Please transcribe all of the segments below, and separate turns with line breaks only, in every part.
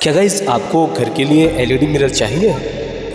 क्या गाइस आपको घर के लिए एलईडी मिरर चाहिए?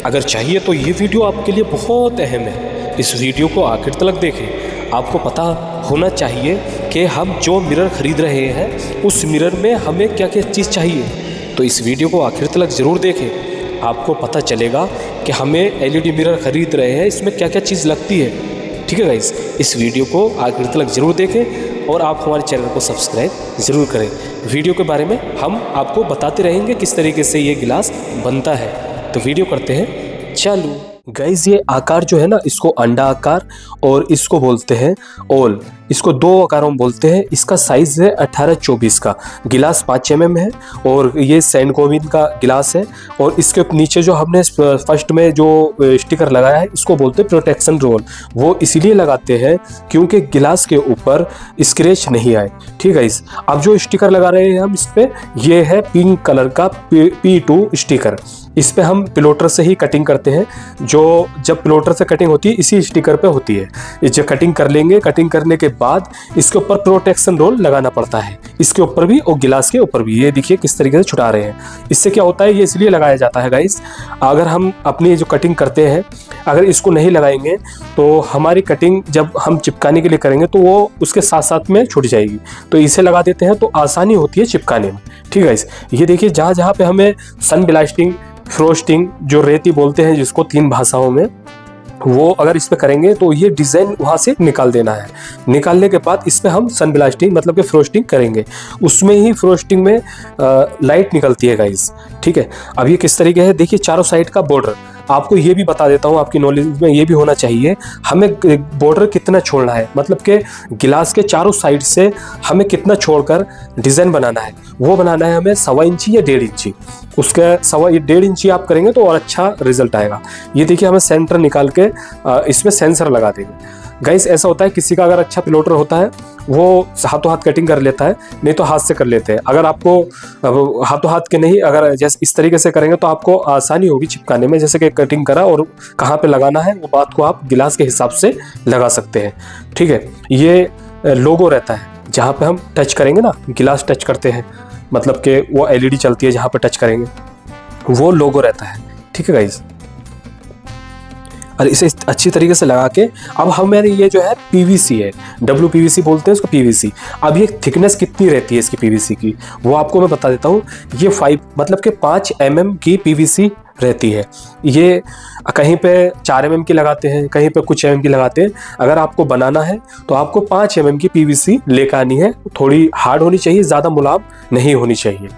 अगर चाहिए तो ये वीडियो आपके लिए बहुत अहम है। इस वीडियो को आखिर तक देखें। आपको पता होना चाहिए कि हम जो मिरर खरीद रहे हैं उस मिरर में हमें क्या क्या चीज़ चाहिए। तो इस वीडियो को आखिर तक ज़रूर देखें। आपको पता चलेगा कि हमें एलईडी मिरर खरीद रहे हैं, इसमें क्या क्या चीज़ लगती है। ठीक है गाइस, इस वीडियो को आखिर तक ज़रूर देखें और आप हमारे चैनल को सब्सक्राइब ज़रूर करें। वीडियो के बारे में हम आपको बताते रहेंगे किस तरीके से ये गिलास बनता है। तो वीडियो करते हैं चालू। गाइस ये आकार जो है ना, इसको अंडा आकार और इसको बोलते हैं ओल। इसको दो आकारों में बोलते हैं। इसका साइज़ है 18-24 का। गिलास 5 mm है और ये सैंड कोविन का गिलास है। और इसके नीचे जो हमने फर्स्ट में जो स्टिकर लगाया है इसको बोलते हैं प्रोटेक्शन रोल। वो इसीलिए लगाते हैं क्योंकि गिलास के ऊपर स्क्रैच नहीं आए। ठीक है इस अब जो स्टिकर लगा रहे हैं हम इस पर, ये है पिंक कलर का P2 स्टिकर। इस पे हम पिलोटर से ही कटिंग करते हैं। जो जब पिलोटर से कटिंग होती है इसी स्टिकर पे होती है। इसे कटिंग कर लेंगे। कटिंग करने के बाद इसके ऊपर प्रोटेक्शन रोल लगाना पड़ता है, इसके ऊपर भी और गिलास के ऊपर भी। ये देखिए किस तरीके से छुटा रहे हैं। इससे क्या होता है, ये इसलिए लगाया जाता है गाइस, अगर हम अपनी जो कटिंग करते हैं अगर इसको नहीं लगाएंगे तो हमारी कटिंग जब हम चिपकाने के लिए करेंगे तो वो उसके साथ साथ में छूट जाएगी। तो इसे लगा देते हैं तो आसानी होती है चिपकाने में। ठीक है गाइस, ये देखिए जहाँ जहाँ पे हमें सन ब्लास्टिंग, फ्रोस्टिंग जो रेती बोलते हैं जिसको 3 भाषाओं में, वो अगर इस पे करेंगे तो ये डिज़ाइन वहाँ से निकाल देना है। निकालने के बाद इस पे हम सन ब्लास्टिंग मतलब कि फ्रोस्टिंग करेंगे। उसमें ही फ्रोस्टिंग में लाइट निकलती है गाइस। ठीक है, अब ये किस तरीके है देखिए, चारों साइड का बॉर्डर आपको ये भी बता देता हूँ, आपकी नॉलेज में ये भी होना चाहिए हमें बॉर्डर कितना छोड़ना है। मतलब कि गिलास के चारों साइड से हमें कितना छोड़कर डिज़ाइन बनाना है। वो बनाना है हमें 1.25 इंची या 1.5 इंची। उसके 1.5 इंची आप करेंगे तो और अच्छा रिजल्ट आएगा। ये देखिए हमें सेंटर निकाल के इसमें सेंसर लगा देंगे। गाइस ऐसा होता है किसी का अगर अच्छा पिलोटर होता है वो हाथों हाथ कटिंग कर लेता है, नहीं तो हाथ से कर लेते हैं। अगर आपको हाथों हाथ के नहीं, अगर जैसे इस तरीके से करेंगे तो आपको आसानी होगी चिपकाने में। जैसे कि कटिंग करा और कहाँ पे लगाना है वो बात को आप गिलास के हिसाब से लगा सकते हैं। ठीक है, ये लोगो रहता है जहाँ पे हम टच करेंगे ना, गिलास टच करते हैं मतलब कि वो एलईडी चलती है जहाँ पे टच करेंगे, वो लोगो रहता है। ठीक है गाइस, और इसे अच्छी तरीके से लगा के अब हमारी ये जो है पीवीसी है, WPVC बोलते हैं इसको, PVC। अब ये थिकनेस कितनी रहती है इसकी PVC की वो आपको मैं बता देता हूँ। ये 5 मतलब कि 5 mm की PVC रहती है। ये कहीं पे 4 mm की लगाते हैं, कहीं पे कुछ mm की लगाते हैं। अगर आपको बनाना है तो आपको 5 mm की PVC लेकर आनी है। थोड़ी हार्ड होनी चाहिए, ज़्यादा मुलायम नहीं होनी चाहिए।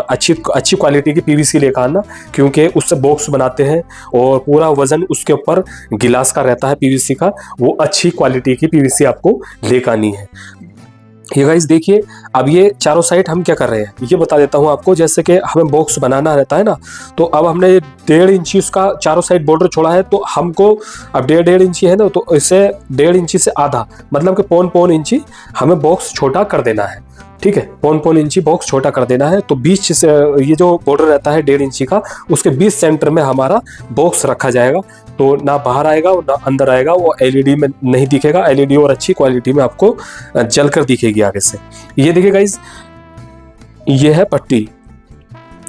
अच्छी क्वालिटी की PVC लेकर आना, क्योंकि उससे बॉक्स बनाते हैं और पूरा वजन उसके ऊपर गिलास का रहता है PVC का। वो अच्छी क्वालिटी की PVC आपको लेकर आनी है। ये गाइस देखिए, अब ये चारों साइड हम क्या कर रहे हैं ये बता देता हूँ आपको। जैसे कि हमें बॉक्स बनाना रहता है ना, तो अब हमने 1.5 इंची उसका चारों साइड बॉर्डर छोड़ा है। तो हमको अब 1.5 इंची है ना, तो इसे 1.5 इंची से आधा मतलब कि 1.25 इंची हमें बॉक्स छोटा कर देना है। ठीक है, 1.25 इंची बॉक्स छोटा कर देना है। तो बीच से ये जो बॉर्डर रहता है 1.5 इंची का, उसके बीच सेंटर में हमारा बॉक्स रखा जाएगा। तो ना बाहर आएगा और ना अंदर आएगा, वो एलईडी में नहीं दिखेगा। एलईडी और अच्छी क्वालिटी में आपको जलकर दिखेगी आगे से। ये देखिए गाइस, ये है पट्टी।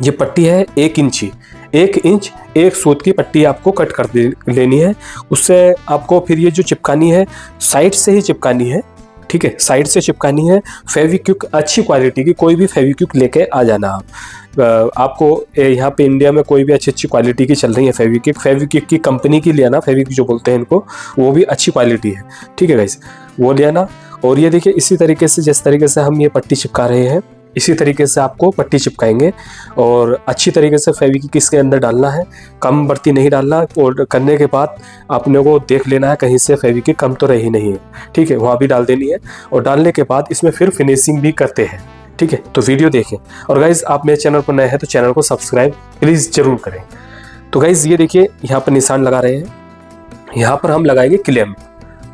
ये पट्टी है 1 इंची। 1 इंच 1 सूत की पट्टी आपको कट कर लेनी है। उससे आपको फिर ये जो चिपकानी है साइड से ही चिपकानी है। ठीक है, साइड से चिपकानी है। फेविक्विक अच्छी क्वालिटी की कोई भी फेविक्विक लेके आ जाना आप। आपको यहाँ पे इंडिया में कोई भी अच्छी क्वालिटी की चल रही है फेविक्विक की कंपनी की लिया ना, फेविक्विक जो बोलते हैं इनको, वो भी अच्छी क्वालिटी है। ठीक है गाइस, वो लिया ना। और ये देखिए इसी तरीके से जिस तरीके से हम ये पट्टी चिपका रहे हैं इसी तरीके से आपको पट्टी चिपकाएंगे। और अच्छी तरीके से फेविक्विक इसके अंदर डालना है, कम बढ़ती नहीं डालना। और करने के बाद अपने को देख लेना है कहीं से फेविक्विक कम तो रही नहीं है। ठीक है, वहाँ भी डाल देनी है। और डालने के बाद इसमें फिर फिनिशिंग भी करते हैं। ठीक है, तो वीडियो देखें। और गाइज़ आप मेरे चैनल पर नए हैं तो चैनल को सब्सक्राइब प्लीज़ ज़रूर करें। तो गाइज़ ये देखिए यहाँ पर निशान लगा रहे हैं। यहाँ पर हम लगाएंगे क्लैंप,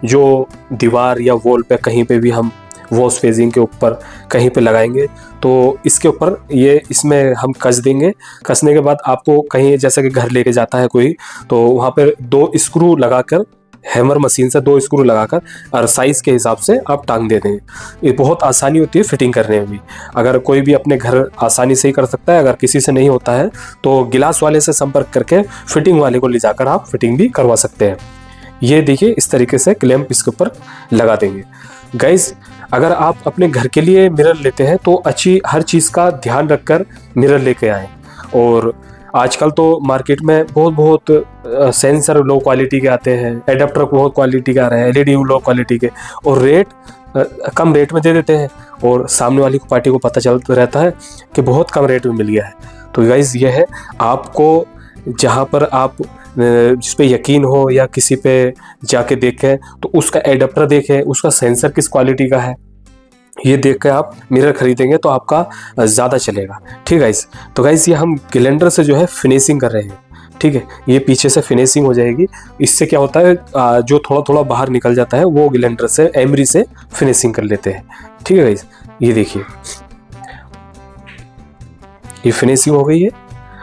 जो दीवार या वॉल पे कहीं पे भी हम वॉश फेजिंग के ऊपर कहीं पे लगाएंगे। तो इसके ऊपर ये इसमें हम कस देंगे। कसने के बाद आपको कहीं जैसे कि घर लेके जाता है कोई, तो वहाँ पर 2 स्क्रू लगाकर हैमर मशीन से 2 स्क्रू लगाकर और साइज़ के हिसाब से आप टांग देते हैं। ये बहुत आसानी होती है फिटिंग करने में भी। अगर कोई भी अपने घर आसानी से ही कर सकता है, अगर किसी से नहीं होता है तो गिलास वाले से संपर्क करके फिटिंग वाले को ले जाकर आप फिटिंग भी करवा सकते हैं। ये देखिए इस तरीके से क्लैंप इसके ऊपर लगा देंगे। गाइस, अगर आप अपने घर के लिए मिरर लेते हैं तो अच्छी हर चीज़ का ध्यान रखकर मिरर लेके आएँ। और आजकल तो मार्केट में बहुत सेंसर लो क्वालिटी के आते हैं, एडाप्टर बहुत क्वालिटी के आ रहे हैं, एलईडी लो क्वालिटी के, और रेट कम रेट में दे देते हैं और सामने वाली पार्टी को पता चलता रहता है कि बहुत कम रेट में मिल गया है। तो गाइस ये है, आपको जहाँ पर आप जिस पे यकीन हो या किसी पे जाके देखें तो उसका एडाप्टर देखें, उसका सेंसर किस क्वालिटी का है, ये देख कर आप मिरर खरीदेंगे तो आपका ज़्यादा चलेगा। ठीक है गाइस, तो गाइस ये हम ग्लेंडर से जो है फिनिशिंग कर रहे हैं। ठीक है, ये पीछे से फिनिशिंग हो जाएगी। इससे क्या होता है, जो थोड़ा थोड़ा बाहर निकल जाता है वो ग्लेंडर से एमरी से फिनिशिंग कर लेते हैं। ठीक है गाइस, ये देखिए ये फिनिशिंग हो गई है।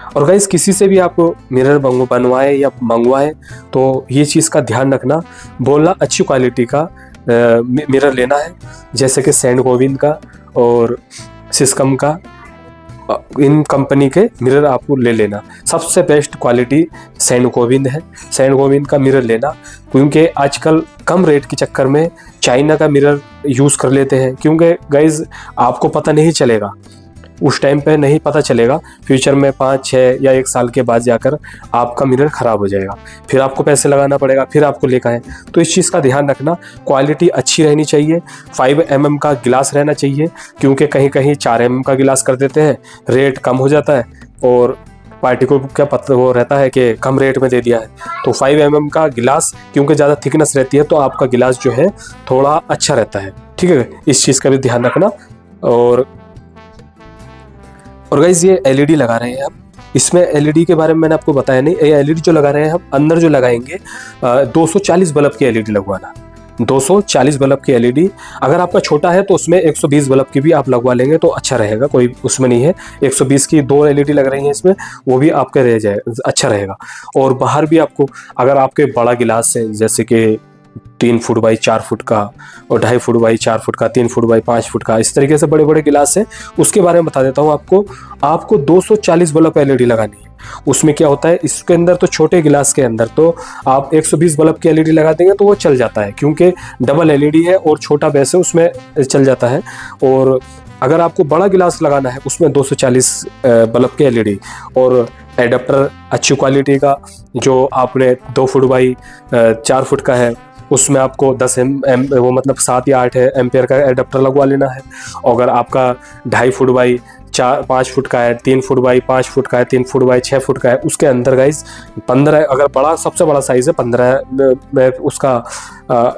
और गाइस किसी से भी आप मिरर बनवाएं या मंगवाएं तो ये चीज़ का ध्यान रखना, बोलना अच्छी क्वालिटी का मिरर लेना है, जैसे कि सेंट गोविंद का और सिस्कम का, इन कंपनी के मिरर आपको ले लेना। सबसे बेस्ट क्वालिटी सेंट गोविंद है, सेंट गोविंद का मिरर लेना, क्योंकि आजकल कम रेट के चक्कर में चाइना का मिरर यूज़ कर लेते हैं। क्योंकि गाइज आपको पता नहीं चलेगा, उस टाइम पे नहीं पता चलेगा, फ्यूचर में 5, 6 या 1 साल के बाद जाकर आपका मिरर ख़राब हो जाएगा, फिर आपको पैसे लगाना पड़ेगा, फिर आपको लेकर आए। तो इस चीज़ का ध्यान रखना, क्वालिटी अच्छी रहनी चाहिए, 5 mm का गिलास रहना चाहिए, क्योंकि कहीं कहीं 4 mm का गिलास कर देते हैं, रेट कम हो जाता है और पार्टी को क्या पता वो रहता है कि कम रेट में दे दिया है। तो 5 mm का गिलास, क्योंकि ज़्यादा थिकनेस रहती है तो आपका गिलास जो है थोड़ा अच्छा रहता है। ठीक है, इस चीज़ का भी ध्यान रखना। और गाइज ये एलईडी लगा रहे हैं हम, इसमें एलईडी के बारे में मैंने आपको बताया नहीं। ये एलईडी जो लगा रहे हैं हम, अंदर जो लगाएंगे 240 बल्ब की एलईडी लगवाना, 240 बल्ब की एलईडी। अगर आपका छोटा है तो उसमें 120 बल्ब की भी आप लगवा लेंगे तो अच्छा रहेगा, कोई उसमें नहीं है। 120 की 2 एलईडी लग रही हैं इसमें, वो भी आपके रह जाए, अच्छा रहेगा। और बाहर भी आपको, अगर आपके बड़ा गिलास है जैसे कि 3 फुट बाई 4 फुट का और 2.5 फुट बाई 4 फुट का, 3 फुट बाई 5 फुट का, इस तरीके से बड़े बड़े गिलास है, उसके बारे में बता देता हूँ आपको 240 बल्ब एलईडी लगानी है। उसमें क्या होता है, इसके अंदर तो छोटे गिलास के अंदर तो आप 120 बल्ब की एलईडी लगा देंगे तो वो चल जाता है, क्योंकि डबल एलईडी है और छोटा बेस है, उसमें चल जाता है। और अगर आपको बड़ा गिलास लगाना है उसमें 240 बल्ब की एलईडी और एडाप्टर अच्छी क्वालिटी का, जो आपने 2 फुट बाई 4 फुट का है, उसमें आपको 10 वो मतलब 7 या 8 एम्पेयर का एडाप्टर लगवा लेना है। और अगर आपका 2.5 फुट बाई 5 फुट का है, 3 फुट बाई 5 फुट का है, 3 फुट बाई 6 फुट का है, उसके अंदर गाइज 15, अगर बड़ा सबसे बड़ा साइज़ है 15 में उसका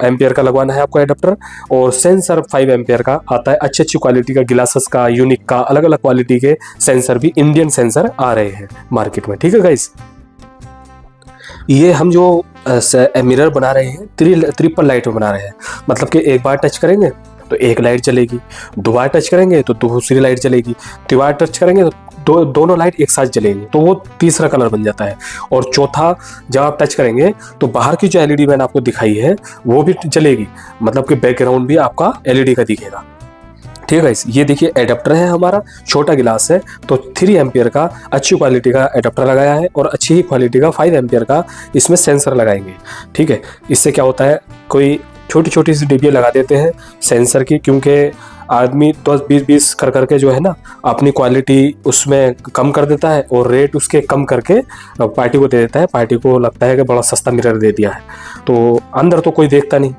एम्पेयर का लगवाना है आपको एडाप्टर। और सेंसर 5 एम्पेयर का आता है, अच्छी क्वालिटी का, गिलासेस का, यूनिक का, अलग अलग क्वालिटी के सेंसर भी, इंडियन सेंसर आ रहे हैं मार्केट में। ठीक है गाइज, ये हम जो मिरर बना रहे हैं ट्रिपल लाइट में बना रहे हैं, मतलब कि एक बार टच करेंगे तो एक लाइट जलेगी, 2 बार टच करेंगे तो दूसरी लाइट जलेगी, 3 बार टच करेंगे तो दोनों लाइट एक साथ जलेंगी, तो वो तीसरा कलर बन जाता है। और चौथा, जब आप टच करेंगे तो बाहर की जो एलईडी मैंने आपको दिखाई है वो भी जलेगी, मतलब कि बैकग्राउंड भी आपका एलईडी का दिखेगा। ठीक है गाइस, ये देखिए एडाप्टर है हमारा, छोटा गिलास है तो 3 एम्पियर का अच्छी क्वालिटी का एडाप्टर लगाया है और अच्छी ही क्वालिटी का 5 एम्पियर का इसमें सेंसर लगाएंगे। ठीक है, इससे क्या होता है, कोई छोटी छोटी सी डिब्बियाँ लगा देते हैं सेंसर की, क्योंकि आदमी 10-20 कर करके जो है ना अपनी क्वालिटी उसमें कम कर देता है और रेट उसके कम करके पार्टी को दे देता है। पार्टी को लगता है कि बड़ा सस्ता मिरर दे दिया है, तो अंदर तो कोई देखता नहीं।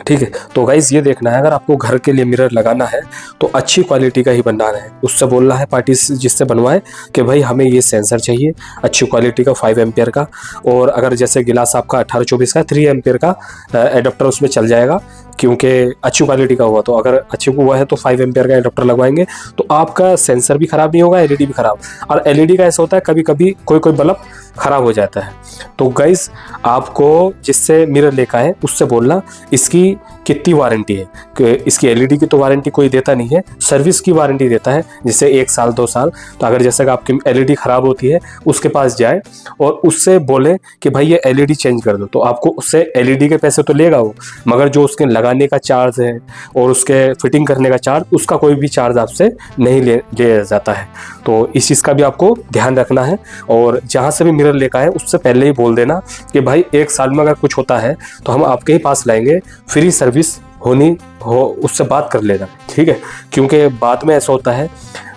ठीक है, तो गाइज ये देखना है, अगर आपको घर के लिए मिरर लगाना है तो अच्छी क्वालिटी का ही बनाना है। उससे बोलना है पार्टी जिससे बनवाए कि भाई हमें ये सेंसर चाहिए अच्छी क्वालिटी का 5 एम्पियर का। और अगर जैसे गिलास आपका 18-24 का 3 एम्पियर का एडाप्टर उसमें चल जाएगा, क्योंकि अच्छी क्वालिटी का हुआ। तो अगर अच्छी हुआ है तो 5 एम्पियर का एडाप्टर लगवाएंगे तो आपका सेंसर भी खराब नहीं होगा, एलईडी भी खराब। और एलईडी का ऐसा होता है कभी कभी कोई बल्ब खराब हो जाता है। तो गाइस आपको जिससे मिरर लेकर आए उससे बोलना इसकी कितनी वारंटी है कि इसकी एलईडी की तो वारंटी कोई देता नहीं है, सर्विस की वारंटी देता है, जैसे 1 साल 2 साल। तो अगर जैसे कि आपकी एलईडी ख़राब होती है उसके पास जाए और उससे बोले कि भाई ये एलईडी चेंज कर दो, तो आपको उससे एलईडी के पैसे तो लेगा वो, मगर जो उसके लगाने का चार्ज है और उसके फिटिंग करने का चार्ज, उसका कोई भी चार्ज आपसे नहीं लिया जाता है। तो इस चीज़ का भी आपको ध्यान रखना है। और जहाँ से भी मिरर लेकर आए उससे पहले ही बोल देना कि भाई 1 साल में अगर कुछ होता है तो हम आपके ही पास लाएंगे, फ्री सर्विस होनी हो उससे बात कर लेना, ठीक है। क्योंकि बाद में ऐसा होता है,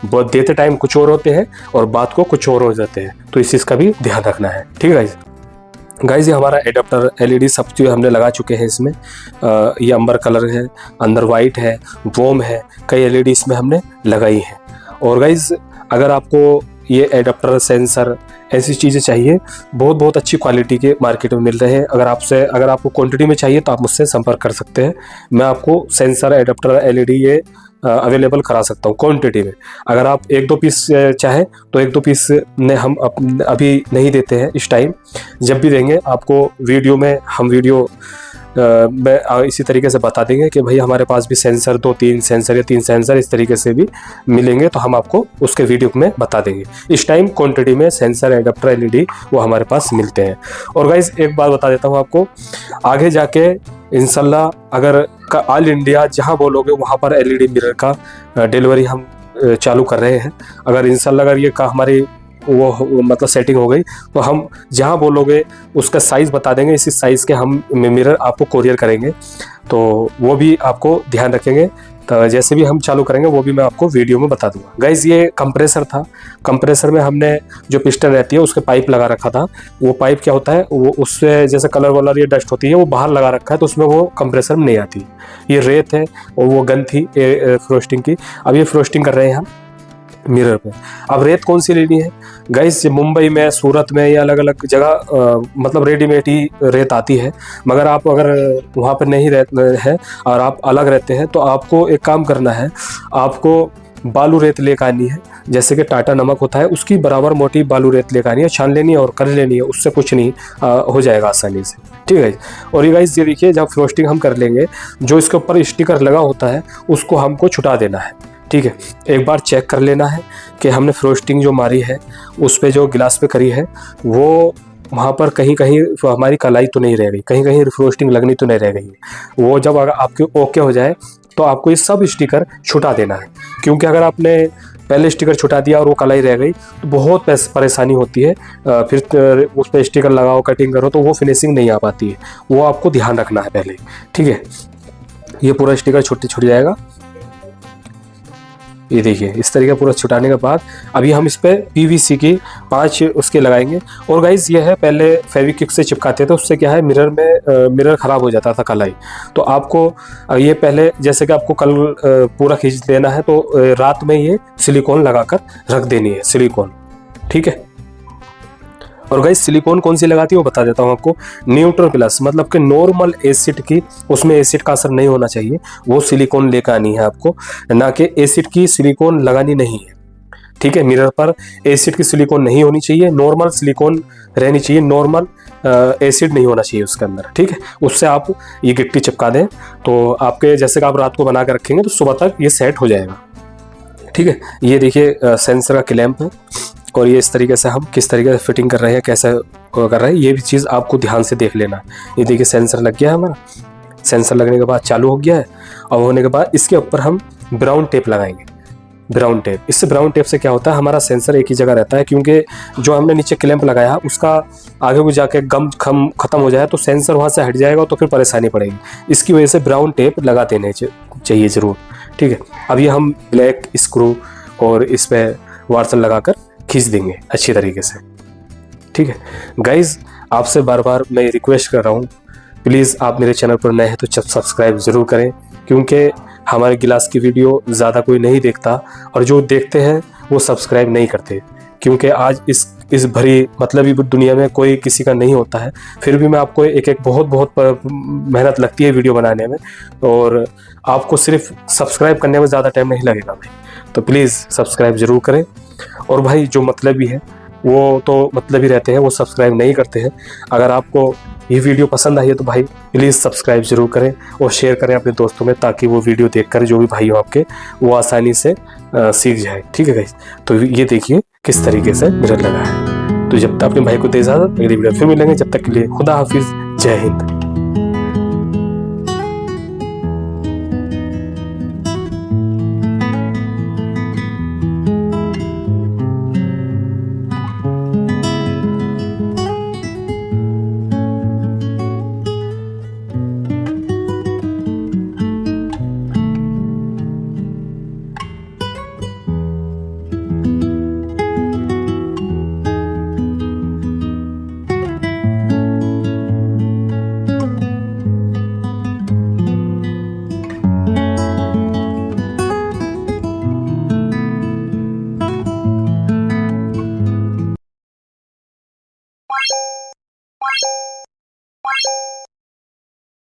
बहुत देते टाइम कुछ और होते हैं और बात को कुछ और हो जाते हैं, तो इस चीज़ का भी ध्यान रखना है, ठीक है गाइस। ये हमारा एडाप्टर एलईडी सब चीज़ हमने लगा चुके हैं इसमें। ये अंबर कलर है, अंदर वाइट है, वोम है, कई एलईडी इसमें हमने लगाई है। और गाइस अगर आपको ये एडाप्टर सेंसर ऐसी चीज़ें चाहिए, बहुत अच्छी क्वालिटी के मार्केट में मिल रहे हैं। अगर आपको क्वांटिटी में चाहिए तो आप मुझसे संपर्क कर सकते हैं, मैं आपको सेंसर एडाप्टर एलईडी ये अवेलेबल करा सकता हूँ क्वांटिटी में। अगर आप 1-2 पीस चाहें तो 1-2 पीस ने हम अभी नहीं देते हैं इस टाइम, जब भी देंगे आपको वीडियो में हम वीडियो में इसी तरीके से बता देंगे कि भाई हमारे पास भी सेंसर 2-3 सेंसर या 3 सेंसर इस तरीके से भी मिलेंगे, तो हम आपको उसके वीडियो में बता देंगे। इस टाइम क्वांटिटी में सेंसर एडाप्टर एलईडी वो हमारे पास मिलते हैं। और गाइस एक बात बता देता हूँ आपको, आगे जाके इंशाल्लाह अगर ऑल इंडिया जहाँ बोलोगे वहाँ पर एलईडी मिरर का डिलीवरी हम चालू कर रहे हैं। अगर इंशाल्लाह अगर ये हमारी वो मतलब सेटिंग हो गई तो हम जहाँ बोलोगे उसका साइज़ बता देंगे, इसी साइज़ के हम मिरर आपको कोरियर करेंगे, तो वो भी आपको ध्यान रखेंगे। तो जैसे भी हम चालू करेंगे वो भी मैं आपको वीडियो में बता दूंगा। गाइज़ ये कंप्रेसर था, कंप्रेसर में हमने जो पिस्टन रहती है उसके पाइप लगा रखा था। वो पाइप क्या होता है, वो उससे जैसे कलर वलर ये डस्ट होती है वो बाहर लगा रखा है, तो उसमें वो कंप्रेसर में नहीं आती। ये रेत है और वो गन थी फ्रोस्टिंग की। अब ये फ्रोस्टिंग कर रहे हैं हम मिरर पे। अब रेत कौन सी लेनी है गाइस, मुंबई में, सूरत में या अलग अलग जगह मतलब रेडीमेड ही रेत आती है। मगर आप अगर वहाँ पर नहीं रहते हैं और आप अलग रहते हैं तो आपको एक काम करना है, आपको बालू रेत लेकर आनी है। जैसे कि टाटा नमक होता है उसकी बराबर मोटी बालू रेत लेकर आनी है, छान लेनी है और कर लेनी है, उससे कुछ नहीं हो जाएगा आसानी से, ठीक है। और ये गाइस ये देखिए, जब फ्रोस्टिंग हम कर लेंगे जो इसके ऊपर स्टिकर लगा होता है उसको हमको छुटा देना है, ठीक है। एक बार चेक कर लेना है कि हमने फ्रोस्टिंग जो मारी है उस पे जो गिलास पे करी है वो वहाँ पर कहीं कहीं हमारी कलाई तो नहीं रह गई, कहीं कहीं फ्रोस्टिंग लगनी तो नहीं रह गई है। वो जब अगर आपके ओके हो जाए तो आपको ये सब स्टिकर छुटा देना है, क्योंकि अगर आपने पहले स्टिकर छुटा दिया और वो कलाई रह गई तो बहुत परेशानी होती है। फिर उस पर स्टिकर लगाओ, कटिंग करो तो वो फिनिशिंग नहीं आ पाती है, वो आपको ध्यान रखना है पहले, ठीक है। ये पूरा स्टिकर छुट जाएगा, ये देखिए इस तरीके पूरा छुटाने के बाद अभी हम इस पे पीवीसी की 5 उसके लगाएंगे। और गाइज ये है, पहले फेविक्विक से चिपकाते थे, उससे क्या है मिरर में मिरर ख़राब हो जाता था कलाई। तो आपको ये पहले जैसे कि आपको कल पूरा खींच देना है तो रात में ये सिलिकॉन लगाकर रख देनी है, सिलिकॉन, ठीक है। और गाइस सिलिकॉन कौन सी लगाती है वो बता देता हूँ आपको। न्यूट्रल प्लस मतलब कि नॉर्मल एसिड की, उसमें एसिड का असर नहीं होना चाहिए, वो सिलिकॉन लेकर आनी है आपको, ना कि एसिड की सिलिकॉन लगानी नहीं है, ठीक है। मिरर पर एसिड की सिलिकॉन नहीं होनी चाहिए, नॉर्मल सिलिकॉन रहनी चाहिए, नॉर्मल एसिड नहीं होना चाहिए उसके अंदर, ठीक है। उससे आप ये गिट्टी चिपका दें तो आपके जैसे कि आप रात को बना कर रखेंगे तो सुबह तक ये सेट हो जाएगा, ठीक है। ये देखिए सेंसर का क्लैंप है और ये इस तरीके से हम किस तरीके से फिटिंग कर रहे हैं, कैसे कर रहे हैं, ये भी चीज़ आपको ध्यान से देख लेना। ये देखिए सेंसर लग गया है हमारा, सेंसर लगने के बाद चालू हो गया है। और होने के बाद इसके ऊपर हम ब्राउन टेप लगाएंगे, ब्राउन टेप। इससे ब्राउन टेप से क्या होता है, हमारा सेंसर एक ही जगह रहता है, क्योंकि जो हमने नीचे क्लैंप लगाया उसका आगे को जाके गम खत्म हो जाए तो सेंसर वहाँ से हट जाएगा तो फिर परेशानी पड़ेगी। इसकी वजह से ब्राउन टेप लगा देने चाहिए ज़रूर, ठीक है। अभी हम ब्लैक स्क्रू और इस पर वार्सल लगाकर खींच देंगे अच्छी तरीके से, ठीक है। गाइज आपसे बार बार मैं रिक्वेस्ट कर रहा हूँ, प्लीज़ आप मेरे चैनल पर नए हैं तो सब्सक्राइब ज़रूर करें, क्योंकि हमारे गिलास की वीडियो ज़्यादा कोई नहीं देखता और जो देखते हैं वो सब्सक्राइब नहीं करते, क्योंकि आज इस भरी मतलबी दुनिया में कोई किसी का नहीं होता है। फिर भी मैं आपको एक बहुत मेहनत लगती है वीडियो बनाने में, और आपको सिर्फ सब्सक्राइब करने में ज़्यादा टाइम नहीं लगेगा भाई, तो प्लीज़ सब्सक्राइब ज़रूर करें। और भाई जो मतलबी है वो तो मतलबी रहते हैं, वो सब्सक्राइब नहीं करते हैं। अगर आपको ये वीडियो पसंद आई है तो भाई प्लीज़ सब्सक्राइब जरूर करें और शेयर करें अपने दोस्तों में, ताकि वो वीडियो देखकर जो भी भाई हो आपके वो आसानी से सीख जाए। ठीक है गाइस, तो ये देखिए किस तरीके से मिरर लगा है। तो जब तक अपने भाई को दे इजाजत, अगली वीडियो फिर मिलेंगे। जब तक के लिए खुदा हाफिज, जय हिंद।